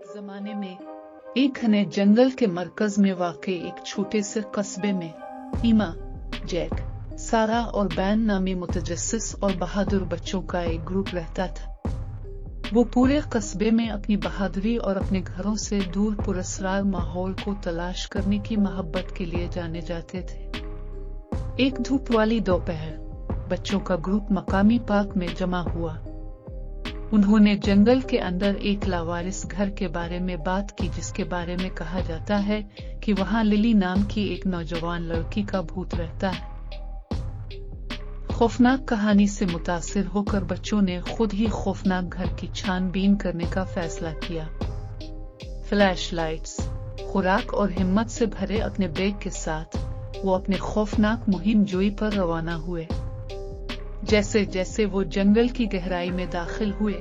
जमाने में एक घने जंगल के मरकज में वाक़ई एक छोटे से कस्बे में ईमा, जैक, सारा और बैन नामी मुतजस्सिस और बहादुर बच्चों का एक ग्रुप रहता था। वो पूरे कस्बे में अपनी बहादुरी और अपने घरों से दूर पुरस्कार माहौल को तलाश करने की मोहब्बत के लिए जाने जाते थे। एक धूप वाली दोपहर बच्चों का ग्रुप मकामी पार्क में जमा हुआ। उन्होंने जंगल के अंदर एक लावारिस घर के बारे में बात की, जिसके बारे में कहा जाता है कि वहां लिली नाम की एक नौजवान लड़की का भूत रहता है। खौफनाक कहानी से मुतासिर होकर बच्चों ने खुद ही खौफनाक घर की छानबीन करने का फैसला किया। फ्लैश लाइट्स, खुराक और हिम्मत से भरे अपने बैग के साथ वो अपने खौफनाक मुहिम जोई पर रवाना हुए। जैसे जैसे वो जंगल की गहराई में दाखिल हुए,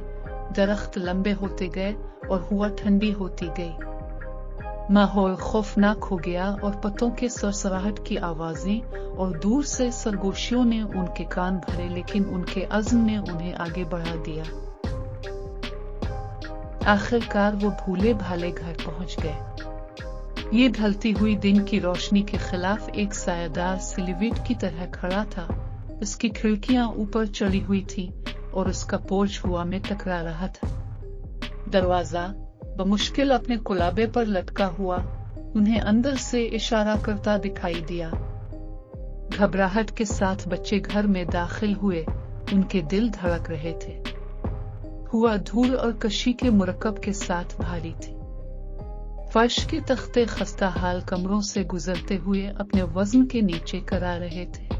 दरख्त लंबे होते गए और हवा ठंडी होती गई। माहौल खौफनाक हो गया और पत्तों के सरसराहट की आवाजें और दूर से सरगोशियों ने उनके कान भरे, लेकिन उनके अज़्म ने उन्हें आगे बढ़ा दिया। आखिरकार वो भूले भाले घर पहुंच गए। ये ढलती हुई दिन की रोशनी के खिलाफ एक सायादार सिलिवेट की तरह खड़ा था। उसकी खिड़कियां ऊपर चढ़ी हुई थी और उसका पोर्च हवा में टकरा रहा था। दरवाजा बमुश्किल अपने कुलाबे पर लटका हुआ उन्हें अंदर से इशारा करता दिखाई दिया। घबराहट के साथ बच्चे घर में दाखिल हुए, उनके दिल धड़क रहे थे। हुआ धूल और कशी के मुरक्कब के साथ भारी थी। फर्श के तख्ते खस्ता हाल कमरों से गुजरते हुए अपने वजन के नीचे करा रहे थे।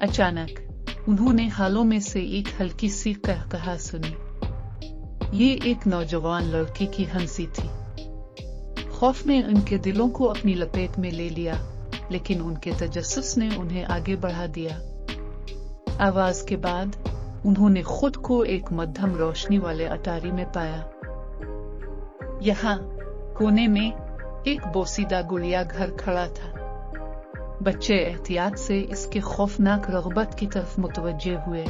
अचानक उन्होंने हालों में से एक हल्की सी कहकहा सुनी। ये एक नौजवान लड़की की हंसी थी। खौफ ने उनके दिलों को अपनी लपेट में ले लिया, लेकिन उनके तजस्सुस ने उन्हें आगे बढ़ा दिया। आवाज के बाद उन्होंने खुद को एक मध्यम रोशनी वाले अटारी में पाया। यहाँ कोने में एक बोसीदा गुड़िया घर खड़ा था। बच्चे एहतियात से इसके खौफनाक रग़बत की तरफ मुतवज्जे हुए।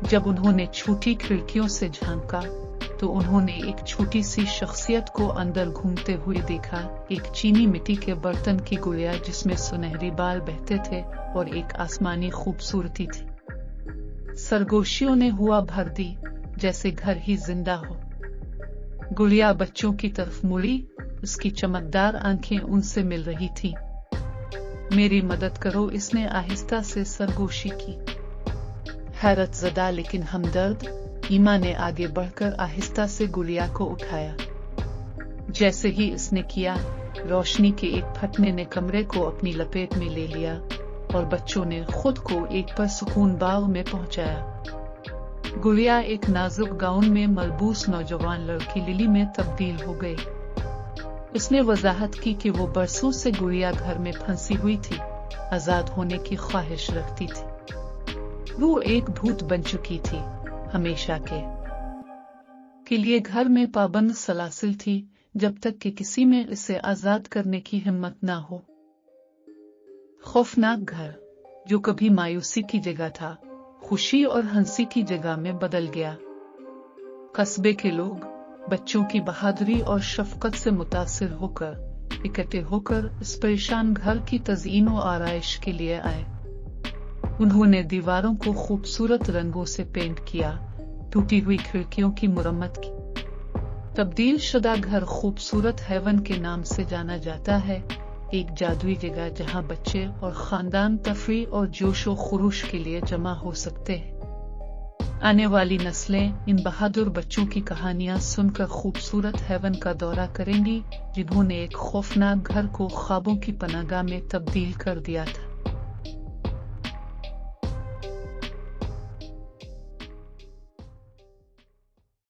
जब उन्होंने छोटी खिड़कियों से झांका तो उन्होंने एक छोटी सी शख्सियत को अंदर घूमते हुए देखा। एक चीनी मिट्टी के बर्तन की गुड़िया जिसमें सुनहरी बाल बहते थे और एक आसमानी खूबसूरती थी। सरगोशियों ने हुआ भर दी जैसे घर ही जिंदा हो। गुड़िया बच्चों की तरफ मुड़ी, उसकी चमकदार आंखें उनसे मिल रही थीं। मेरी मदद करो, इसने आहिस्ता से सरगोशी की। हैरत ज़दा लेकिन हमदर्द ईमा ने आगे बढ़कर आहिस्ता से गुड़िया को उठाया। जैसे ही इसने किया, रोशनी के एक फटने ने कमरे को अपनी लपेट में ले लिया और बच्चों ने खुद को एक परसुकून बाग में पहुंचाया। गुड़िया एक नाजुक गाउन में मलबूस नौजवान लड़की लिली में तब्दील हो गई। उसने वजाहत की कि वो बरसों से गुड़िया घर में फंसी हुई थी, आजाद होने की ख्वाहिश रखती थी। वो एक भूत बन चुकी थी, हमेशा के लिए घर में पाबंद सलासिल थी, जब तक कि किसी में इसे आजाद करने की हिम्मत ना हो। खौफनाक घर जो कभी मायूसी की जगह था, खुशी और हंसी की जगह में बदल गया। कस्बे के लोग बच्चों की बहादुरी और शफकत से मुतासिर होकर इकट्ठे होकर इस परेशान घर की तज़ीन और आराइश के लिए आए। उन्होंने दीवारों को खूबसूरत रंगों से पेंट किया, टूटी हुई खिड़कियों की मुरम्मत की। तब्दील शुदा घर खूबसूरत हेवन के नाम से जाना जाता है, एक जादुई जगह जहां बच्चे और खानदान तफरीह और जोशो खुरूश के लिए जमा हो सकते हैं। आने वाली नस्लें इन बहादुर बच्चों की कहानियां सुनकर खूबसूरत हेवन का दौरा करेंगी, जिन्होंने एक खौफनाक घर को ख्वाबों की पनाहगाह में तब्दील कर दिया था।